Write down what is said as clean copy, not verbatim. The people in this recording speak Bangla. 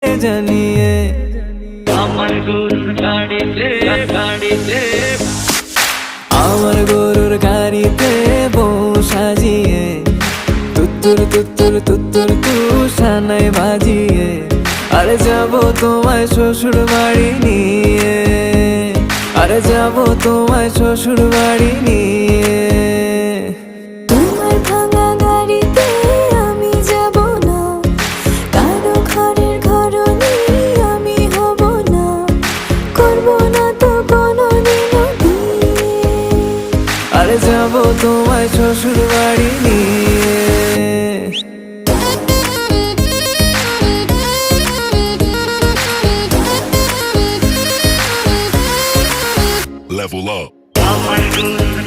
জানিয়ে আমার গরুর গাড়িতে আমার গরুর গাড়িতে বউ সাজিয়ে তুত্তুর তুত্তুর তুত্তুর তুষানায় বাজিয়ে আরে যাব তোমায় শ্বশুর বাড়ি নিয়ে, আরে যাব তোমায় শ্বশুর বাড়ি নিয়ে। তোমার ভাঙা গাড়িতে আমি যাব না, কারো ঘরের ঘরনি আমি হব না, করব না তো কোনোদিনও বিয়ে। আরে যাব তোমায় শ্বশুর বাড়ি নিয়ে। Level up. আমার গরুর